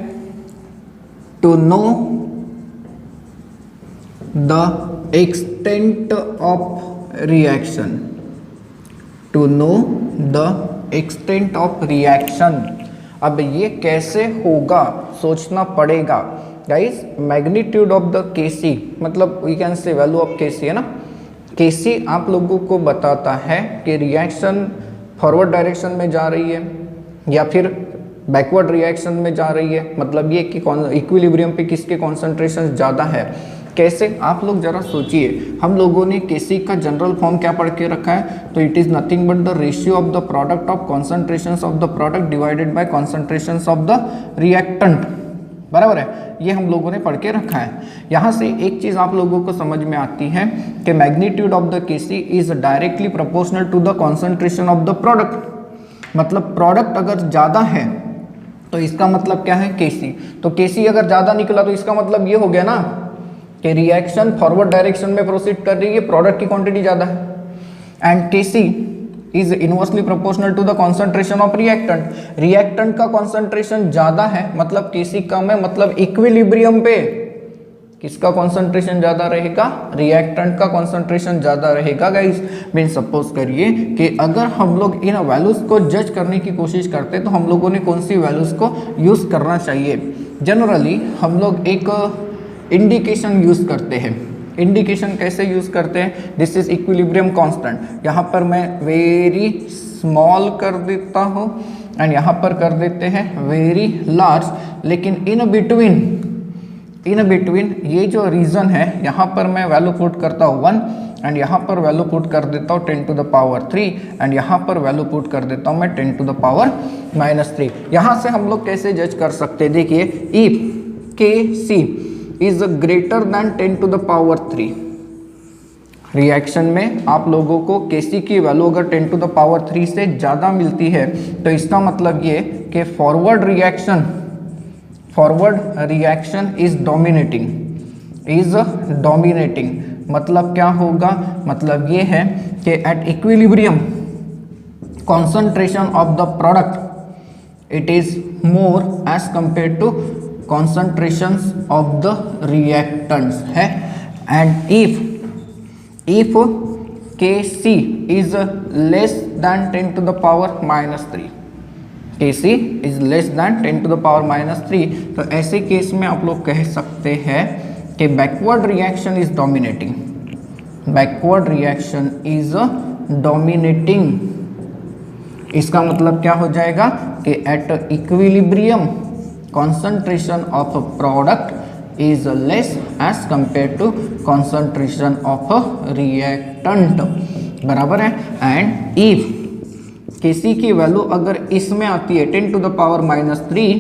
To know the extent of reaction, to know the extent of reaction. अब ये कैसे होगा सोचना पड़ेगा guys. Magnitude of the KC मतलब we can say value of KC है ना, KC आप लोगों को बताता है कि रिएक्शन फॉरवर्ड डायरेक्शन में जा रही है या फिर बैकवर्ड रिएक्शन में जा रही है। मतलब ये कि इक्विलिब्रियम पे किसके कॉन्सेंट्रेशन ज़्यादा है। कैसे, आप लोग जरा सोचिए, हम लोगों ने KC का जनरल फॉर्म क्या पढ़ के रखा है, तो it is nothing but the ratio of the product of concentrations of the product divided bye concentrations of the reactant. बराबर है, ये हम लोगों ने पढ़ के रखा है। यहाँ से एक चीज़ आप लोगों को समझ में आती है कि magnitude of the KC is directly proportional to the concentration of the product. मतलब प्रोडक्ट अगर ज़्यादा है तो इसका मतलब क्या है, KC। तो KC अगर ज़्यादा निकला तो इसका मतलब ये हो गया ना कि रिएक्शन फॉरवर्ड डायरेक्शन में प्रोसीड कर रही है, प्रोडक्ट की क्वांटिटी ज़्यादा है, and KC is inversely proportional to the concentration of reactant. Reactant का कॉन्सेंट्रेशन ज़्यादा है मतलब KC कम है, मतलब इक्विलिब्रियम पे किसका कॉन्सेंट्रेशन ज़्यादा रहेगा, रिएक्टेंट का कॉन्सेंट्रेशन ज़्यादा रहेगा गाइस। मीन सपोज करिए कि अगर हम लोग इन वैल्यूज़ को जज करने की कोशिश करते हैं तो हम लोगों ने कौन सी वैल्यूज़ को यूज़ करना चाहिए। जनरली हम लोग एक इंडिकेशन यूज़ करते हैं। इंडिकेशन कैसे यूज़ करते हैं, दिस इज इक्विलिब्रियम कांस्टेंट। यहाँ पर मैं वेरी स्मॉल कर देता हूँ एंड यहाँ पर कर देते हैं वेरी लार्ज, लेकिन इन बिटवीन ये जो रीजन है यहाँ पर मैं वैल्यू पुट करता हूँ 1 एंड यहाँ पर वैल्यू पुट कर देता हूँ 10 टू द पावर 3 एंड यहाँ पर वैल्यू पुट कर देता हूँ मैं 10 टू द पावर -3। यहाँ से हम लोग कैसे जज कर सकते हैं, देखिए if K C is greater than 10 to the power 3, reaction में आप लोगों को Kc की वैल्यू अगर 10 टू द पावर 3 से ज़्यादा मिलती है तो इसका मतलब ये कि फॉरवर्ड रिएक्शन इज डोमिनेटिंग। मतलब क्या होगा, मतलब ये है कि at equilibrium concentration of the product it is more as compare to concentration of the reactants है। And if Kc is less than 10 to the power -3, Kc is less than 10 to the power -3, तो ऐसे case में आप लोग कह सकते हैं कि backward reaction is dominating, backward reaction is dominating. इसका मतलब क्या हो जाएगा कि at equilibrium concentration of product is less as compared to concentration of a reactant, बराबर है। एंड इफ Kc की वैल्यू अगर इसमें आती है 10 to the power -3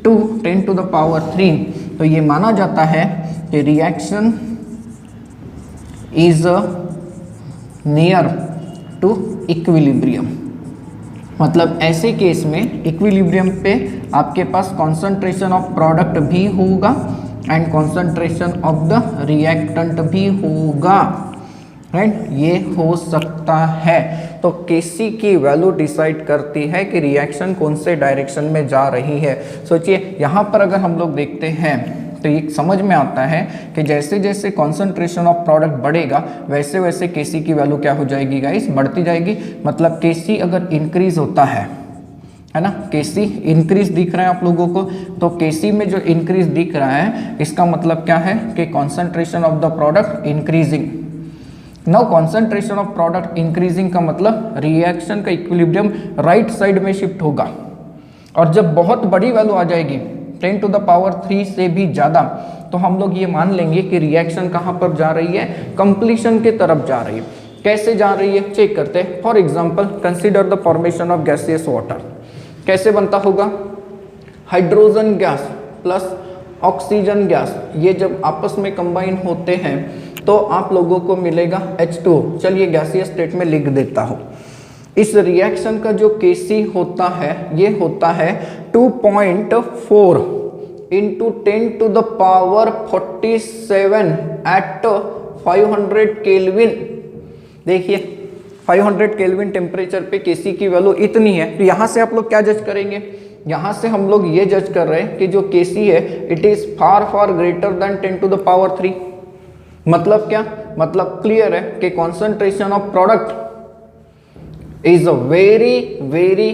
to 10 to the power 3, तो ये माना जाता है कि reaction is near to equilibrium. मतलब ऐसे केस में इक्विलिब्रियम पे आपके पास कॉन्सेंट्रेशन ऑफ प्रोडक्ट भी होगा and concentration of the reactant भी होगा, राइट। ये हो सकता है। तो Kc की वैल्यू डिसाइड करती है कि रिएक्शन कौन से डायरेक्शन में जा रही है। सोचिए यहाँ पर अगर हम लोग देखते हैं तो ये समझ में आता है कि जैसे जैसे कॉन्सेंट्रेशन ऑफ प्रोडक्ट बढ़ेगा वैसे वैसे Kc की वैल्यू क्या हो जाएगी गाइस, बढ़ती जाएगी। मतलब Kc अगर इंक्रीज होता है ना, Kc इंक्रीज दिख रहा है आप लोगों को, तो Kc में जो इंक्रीज दिख रहा है इसका मतलब क्या है कि concentration of the product increasing. Now concentration of product increasing का मतलब रिएक्शन का इक्विलिब्रियम राइट साइड में शिफ्ट होगा। और जब बहुत बड़ी वैल्यू आ जाएगी 10 टू द पावर 3 से भी ज़्यादा, तो हम लोग ये मान लेंगे कि रिएक्शन कहाँ पर जा रही है, कंप्लीशन की तरफ जा रही है। कैसे जा रही है चेक करते हैं। For example consider the formation of gaseous water. कैसे बनता होगा, hydrogen gas plus oxygen gas, ये जब आपस में कंबाइन होते हैं तो आप लोगों को मिलेगा H2O। चलिए गैसियस स्टेट में लिख देता हूँ। इस रिएक्शन का जो Kc होता है ये होता है 2.4 into 10 to the power 47 at 500 kelvin. देखिए 500 केल्विन टेम्परेचर पे Kc की वैल्यू इतनी है। तो यहाँ से आप लोग क्या जज करेंगे, यहाँ से हम लोग ये जज कर रहे हैं कि जो Kc है it is far greater than 10 to the power 3। मतलब क्या, मतलब क्लियर है कि concentration of product is very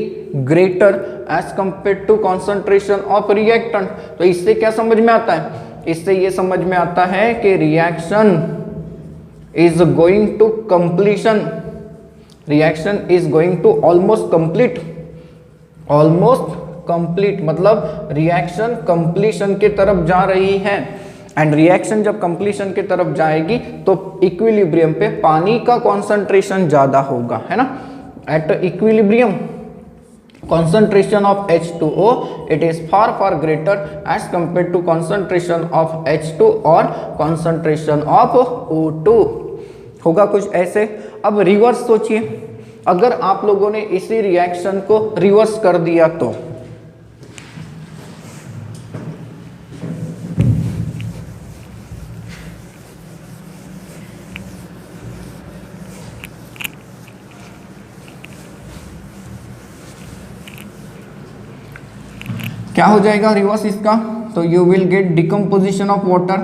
greater as compare to concentration of reactant. तो इससे क्या समझ में आता है, इससे ये समझ में आता है कि reaction is going to completion, reaction is going to almost complete, मतलब रिएक्शन कंप्लीशन की तरफ जा रही है। एंड रिएक्शन जब कंप्लीशन की तरफ जाएगी तो इक्विलिब्रियम पे पानी का कॉन्सेंट्रेशन ज्यादा होगा, है ना। At equilibrium concentration of H2O it is far greater as compared to concentration of H2 और concentration of O2 होगा कुछ ऐसे। अब रिवर्स सोचिए, अगर आप लोगों ने इसी रिएक्शन को रिवर्स कर दिया तो क्या हो जाएगा रिवर्स इसका, तो you will get decomposition of water.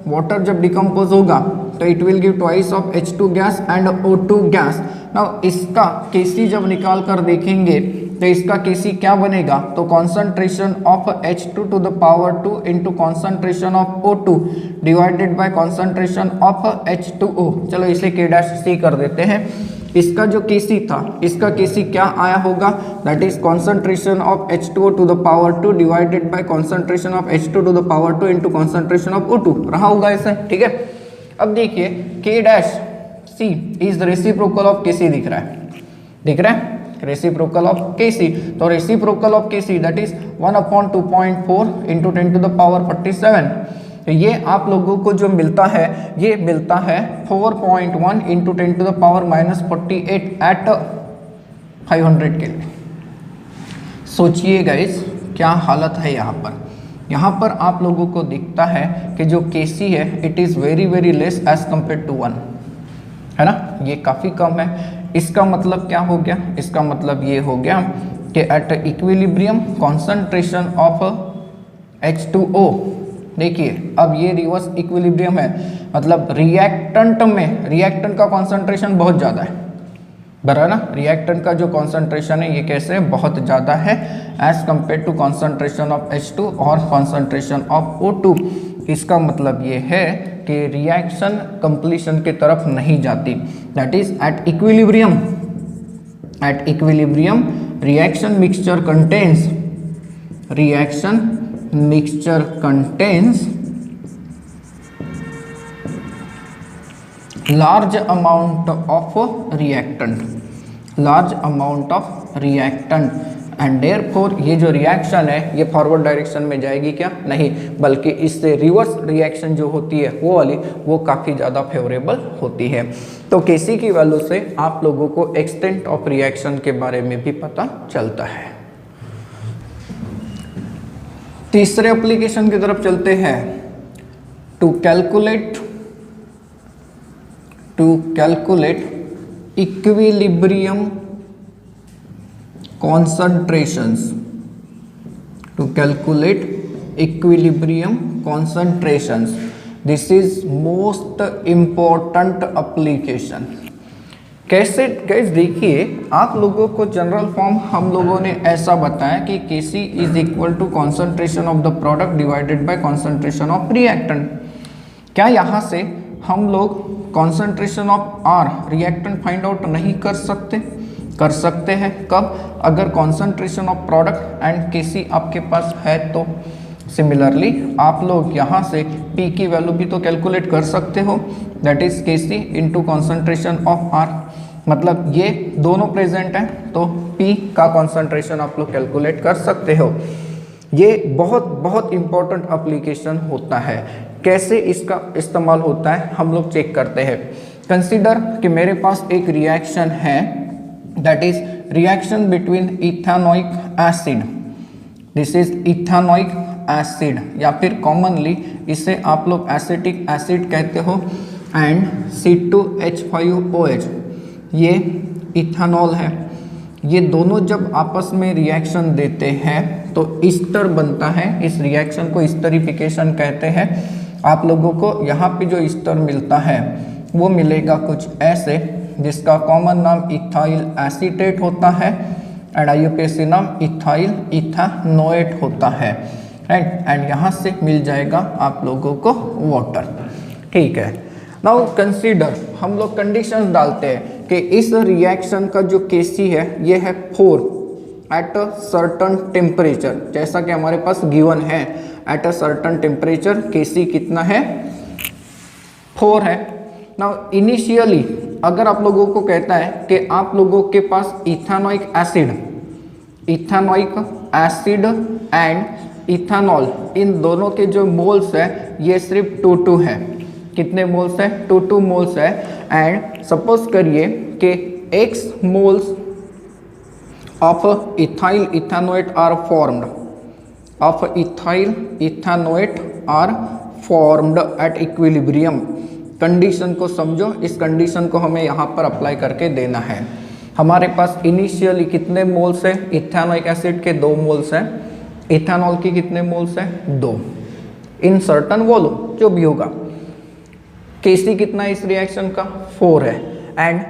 Water जब डिकम्पोज होगा तो it will give twice of H2 gas and O2 gas. Now इसका Kc जब निकाल कर देखेंगे तो इसका Kc क्या बनेगा, तो concentration of H2 to the power 2 into concentration of O2 divided by concentration of H2O। चलो इसे K' कर देते हैं। इसका जो Kc था, इसका Kc क्या आया होगा, that is concentration of H2O to the power 2 divided by concentration of H2 to the power 2 into concentration of O2 रहा होगा ऐसे, ठीक है। अब देखिए K' C is reciprocal of Kc दिख रहा है, दिख रहा है, रेसिप्रोकल ऑफ Kc। तो reciprocal of Kc that is 1/2.4 into 10 to the power 47। तो ये आप लोगों को जो मिलता है ये मिलता है 4.1 into 10 to the power -48 at 500 kelvin. सोचिए गाइस क्या हालत है यहाँ पर आप लोगों को दिखता है कि जो Kc है it is very less as compare to 1, है ना, ये काफ़ी कम है। इसका मतलब क्या हो गया, इसका मतलब ये हो गया कि at equilibrium concentration of H2O, देखिए अब ये रिवर्स इक्विलिब्रियम है, मतलब रिएक्टेंट में रिएक्टेंट का कॉन्सेंट्रेशन बहुत ज़्यादा है, बराबर ना, रिएक्टेंट का जो कॉन्सेंट्रेशन है ये कैसे बहुत ज़्यादा है as compare to concentration of H2 और कॉन्सेंट्रेशन ऑफ O2। इसका मतलब ये है कि रिएक्शन कंप्लीशन की तरफ नहीं जाती, that is at equilibrium reaction mixture contains large amount of reactant and therefore ये जो रिएक्शन है ये फॉरवर्ड डायरेक्शन में जाएगी क्या, नहीं, बल्कि इससे रिवर्स रिएक्शन जो होती है वो वाली वो काफ़ी ज़्यादा फेवरेबल होती है। तो Kc की वैल्यू से आप लोगों को एक्सटेंट ऑफ रिएक्शन के बारे में भी पता चलता है। तीसरे एप्लीकेशन की तरफ चलते हैं। To calculate equilibrium concentrations, to calculate equilibrium concentrations, this is most important application। कैसे गाइस, देखिए आप लोगों को जनरल फॉर्म हम लोगों ने ऐसा बताया कि Kc is equal to concentration of the product divided by concentration of reactant. क्या यहाँ से हम लोग concentration of R reactant find out नहीं कर सकते? कर सकते हैं। कब? अगर concentration of product and Kc आपके पास है तो। सिमिलरली आप लोग यहाँ से P की वैल्यू भी तो कैलकुलेट कर सकते हो, that is Kc into concentration of R, मतलब ये दोनों प्रेजेंट हैं तो P का कॉन्सेंट्रेशन आप लोग कैलकुलेट कर सकते हो। ये बहुत इंपॉर्टेंट एप्लीकेशन होता है। कैसे इसका इस्तेमाल होता है हम लोग चेक करते हैं। कंसीडर कि मेरे पास एक रिएक्शन है, that is reaction between ethanoic acid, this is ethanoic acid या फिर कॉमनली इसे आप लोग एसिटिक एसिड कहते हो, एंड C2H5OH ये इथेनॉल है। ये दोनों जब आपस में रिएक्शन देते हैं तो ईस्टर बनता है। इस रिएक्शन को ईस्टरिफिकेशन कहते हैं। आप लोगों को यहाँ पे जो ईस्टर मिलता है वो मिलेगा कुछ ऐसे, जिसका कॉमन नाम इथाइल एसीटेट होता है एंड IUPAC नाम इथाइल इथेनोएट होता है, एंड यहाँ से मिल जाएगा आप लोगों को वाटर। ठीक है, नाउ कंसीडर हम लोग कंडीशंस डालते हैं कि इस रिएक्शन का जो Kc है ये है 4 एट अ सर्टन टेम्परेचर, जैसा कि हमारे पास गिवन है at a certain temperature Kc कितना है 4 है। नाउ इनिशियली अगर आप लोगों को कहता है कि आप लोगों के पास इथेनोइक एसिड एंड इथेनॉल इन दोनों के जो मोल्स है ये सिर्फ 2 है। कितने मोल्स है? 2 मोल्स है। एंड सपोज करिए कि x moles of ethyl ethanoate are formed at equilibrium. Condition को समझो, इस कंडीशन को हमें यहाँ पर अप्लाई करके देना है। हमारे पास इनिशियली कितने मोल्स है? इथेनोइक एसिड के 2 मोल्स हैं, इथेनॉल की कितने मोल्स हैं? 2 इन सर्टन वॉल्यूम जो भी होगा। Kc कितना इस रिएक्शन का? 4 है and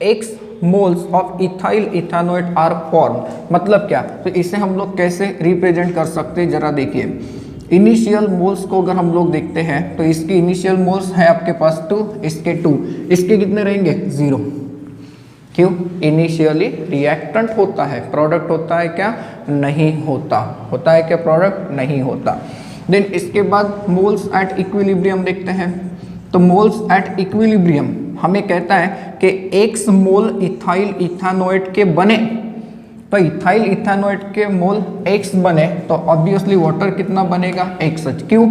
x moles of ethyl ethanoate are form, मतलब क्या? तो इसे हम लोग कैसे रिप्रेजेंट कर सकते हैं जरा देखिए। इनिशियल मोल्स को अगर हम लोग देखते हैं तो इसकी इनिशियल मोल्स है आपके पास 2, इसके 2, इसके कितने रहेंगे? 0। क्यों? इनिशियली रिएक्टेंट होता है, प्रोडक्ट होता है क्या? नहीं होता। होता है क्या प्रोडक्ट? नहीं होता। देन इसके बाद मोल्स एट इक्विलिब्रियम देखते हैं। तो मोल्स एट इक्विलिब्रियम हमें कहता है कि x मोल इथाइल इथेनॉइड के बने, तो इथाइल इथेनॉइड के मोल x बने तो ऑब्वियसली वाटर कितना बनेगा XH। क्यों?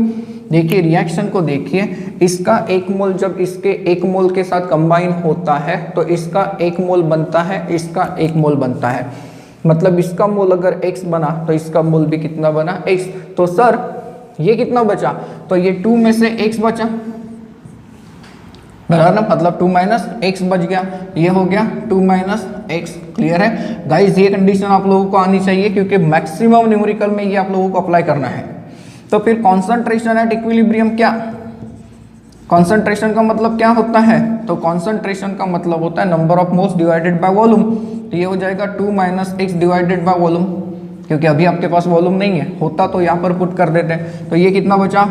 देखिए रिएक्शन को देखिए, इसका एक मोल जब इसके एक मोल के साथ कंबाइन होता है तो इसका एक मोल बनता है, इसका एक मोल बनता है, मतलब इसका मोल अगर x बना तो इसका मोल भी कितना बना x। तो सर ये कितना बचा? तो ये 2 में से x बचा, बराबर ना, मतलब 2 माइनस एक्स बच गया, ये हो गया 2 माइनस एक्स। क्लियर है गाइस? ये कंडीशन आप लोगों को आनी चाहिए क्योंकि मैक्सिमम न्यूमेरिकल में ये आप लोगों को अप्लाई करना है। तो फिर कॉन्सेंट्रेशन एट इक्विलिब्रियम, क्या कॉन्सेंट्रेशन का मतलब क्या होता है? तो कॉन्सेंट्रेशन का मतलब होता है number of moles divided by volume. तो ये हो जाएगा 2 minus x divided by volume, क्योंकि अभी आपके पास वॉल्यूम नहीं है, होता तो यहाँ पर पुट कर देते। तो ये कितना बचा?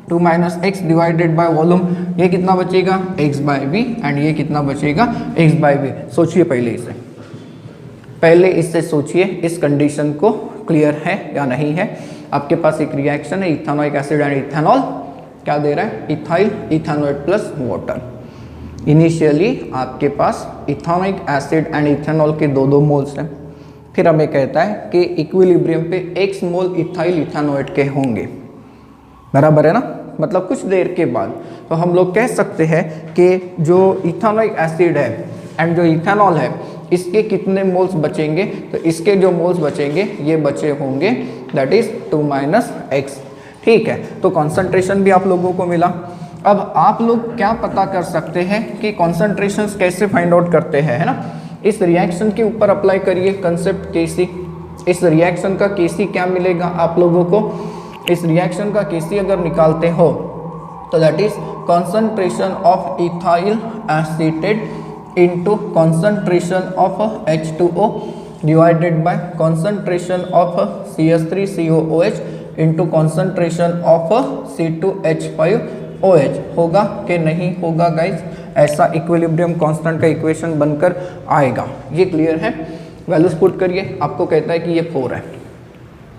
2 minus x divided by volume. ये कितना बचेगा? x बाय वी, एंड ये कितना बचेगा? x by v. सोचिए पहले इससे सोचिए इस कंडीशन को, क्लियर है या नहीं है? आपके पास एक रिएक्शन है इथेनॉइक एसिड एंड इथेनॉल, क्या दे रहा है? Ethyl ethanoid plus water. Initially आपके पास इथेनॉइक एसिड एंड इथेनॉल के 2-2 मोल्स हैं, फिर हमें कहता है कि इक्विलिब्रियम पे x मोल इथाइल इथेनॉइड के होंगे, बराबर है ना, मतलब कुछ देर के बाद। तो हम लोग कह सकते हैं कि जो इथेनॉइक एसिड है एंड जो इथेनॉल है इसके कितने मोल्स बचेंगे? तो इसके जो मोल्स बचेंगे ये बचे होंगे दैट इज 2 माइनस एक्स। ठीक है, तो कॉन्सेंट्रेशन भी आप लोगों को मिला। अब आप लोग क्या पता कर सकते हैं कि कॉन्सेंट्रेशंस कैसे फाइंड आउट करते हैं, है ना? इस रिएक्शन के ऊपर अप्लाई करिए कंसेप्ट केसी। इस रिएक्शन का केसी क्या मिलेगा आप लोगों को? इस रिएक्शन का केसी अगर निकालते हो तो that is concentration of ethyl acetate into concentration of H2O divided by concentration of CS3COOH into concentration of C2H5OH। होगा कि नहीं होगा गाइज? ऐसा इक्विलिब्रियम कांस्टेंट का इक्वेशन बनकर आएगा। ये क्लियर है? वैल्यूज पुट करिए। आपको कहता है कि ये 4 है,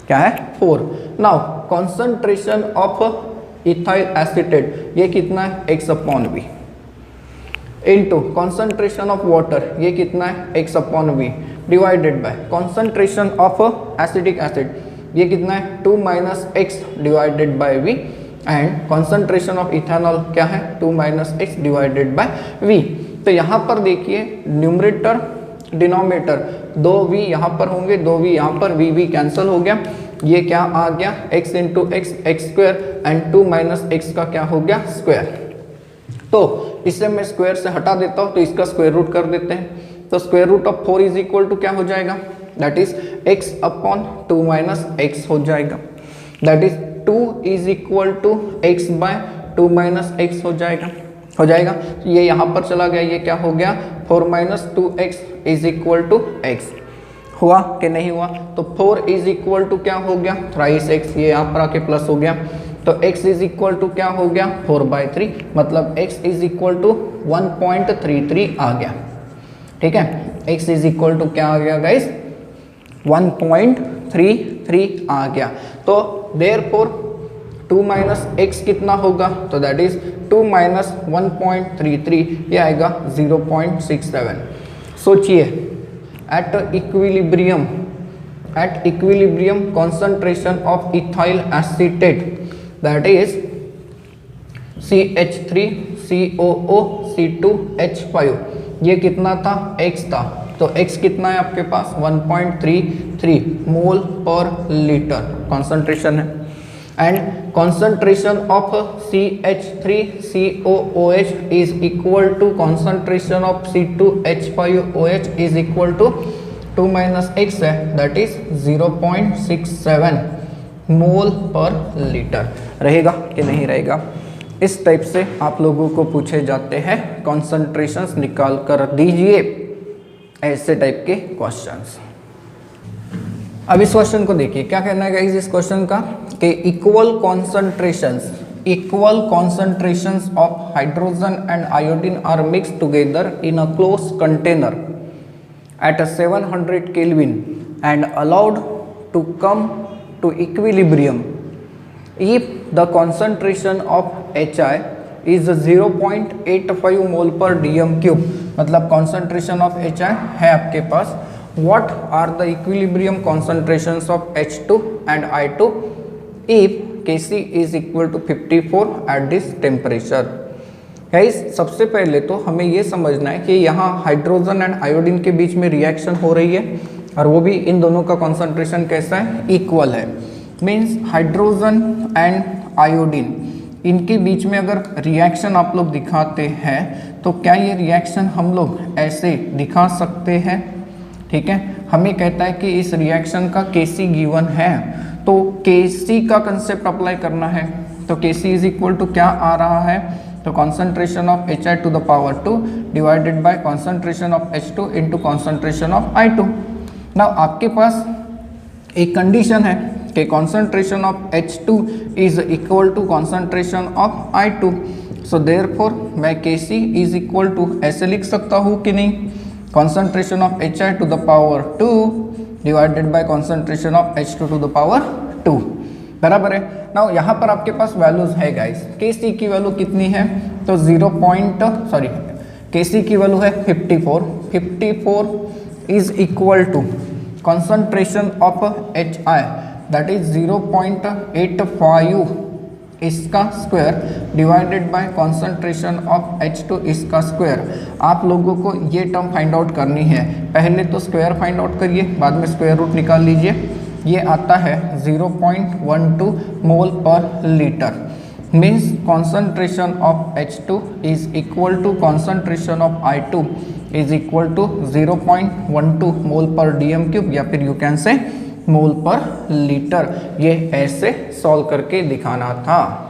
क्या है? 4। Now concentration of ethyl acetate ये कितना है? x/v into concentration of water ये कितना है? x/v divided by concentration of acidic acid ये कितना है? 2 minus x divided by v, and concentration of ethanol क्या है? 2 minus x divided by v। तो यहाँ पर देखिए न्यूमरेटर डिनोमिनेटर 2v यहाँ पर होंगे, 2v यहाँ पर, v कैंसिल हो गया, ये क्या आ गया? x into x, x square, and 2 minus x का क्या हो गया? स्क्वायर। तो इसे मैं स्क्वायर से हटा देता हूँ तो इसका स्क्वायर रूट कर देते हैं। तो square root of 4 is equal to क्या हो जाएगा? That is x/2 minus x हो जाएगा। That is 2 is equal to x by 2 minus x हो जाएगा। ये यहाँ पर चला गया, ये क्या हो गया? 4 minus 2x is equal to x। हुआ कि नहीं हुआ? तो 4 इज इक्वल टू क्या हो गया? थ्राइस x, ये यहाँ पर आके प्लस हो गया। तो x इज इक्वल टू क्या हो गया? 4/3, मतलब x इज इक्वल टू 1.33 आ गया। ठीक है, x इज इक्वल टू क्या आ गया गाइस? 1.33 आ गया। तो देयरफॉर 2 माइनस एक्स कितना होगा? तो दैट इज 2 माइनस 1.33, ये आएगा 0.67। सोचिए eight equilibrium concentration of ethyl acetate that is CH3COO C2H5 ये कितना था? x था। तो x कितना है आपके पास? 1.33 मोल पर लीटर कॉन्सेंट्रेशन है, and concentration of CH3COOH is equal to concentration of C2H5OH is equal to 2 minus x है, that is 0.67 mole per litre. रहेगा कि नहीं रहेगा? इस टाइप से आप लोगों को पूछे जाते हैं, कॉन्सेंट्रेशंस निकाल कर दीजिए, ऐसे टाइप के क्वेश्चंस। अब इस क्वेश्चन को देखिए, क्या कहना है गाइस इस क्वेश्चन का कि equal concentrations of hydrogen and iodine are mixed together in a close container at 700 Kelvin and allowed to come to equilibrium if the concentration of HI is 0.85 mole पर DM cube, मतलब concentration of HI है आपके पास। What are the equilibrium concentrations of H2 and I2 if Kc is equal to 54 at this temperature. Guys सबसे पहले तो हमें ये समझना है कि यहाँ हाइड्रोजन एंड आयोडीन के बीच में रिएक्शन हो रही है और वो भी इन दोनों का कॉन्सेंट्रेशन कैसा है, इक्वल है। मीन्स हाइड्रोजन एंड आयोडीन इनके बीच में अगर रिएक्शन आप लोग दिखाते हैं तो क्या ये रिएक्शन हम लोग ऐसे दिखा सकते हैं? ठीक है, हमें कहता है कि इस रिएक्शन का Kc गिवन है, तो Kc का कंसेप्ट अप्लाई करना है। तो Kc इज इक्वल टू क्या आ रहा है, तो concentration of HI to the power 2 divided by concentration of H2 into concentration of I2। Now आपके पास एक कंडीशन है कि concentration of H2 is equal to concentration of I2, so therefore मैं Kc इज इक्वल टू ऐसे लिख सकता हूँ कि नहीं, concentration of HI to the power 2 divided by concentration of H2 to the power 2, बराबर है। नाउ यहाँ पर आपके पास वैल्यूज है गाइस। Kc की वैल्यू कितनी है, तो Kc की वैल्यू है 54 is equal to concentration of HI that is 0.85 इसका square divided by concentration of H2 इसका स्क्वायर। आप लोगों को ये टर्म फाइंड आउट करनी है, पहले तो स्क्वायर फाइंड आउट करिए, बाद में स्क्वायर रूट निकाल लीजिए। ये आता है 0.12 mole per litre. Means concentration of H2 is equal to concentration of I2 is equal to 0.12 mole पर डीएम क्यूब, या फिर you can say mole per litre. ये ऐसे सॉल्व करके दिखाना था।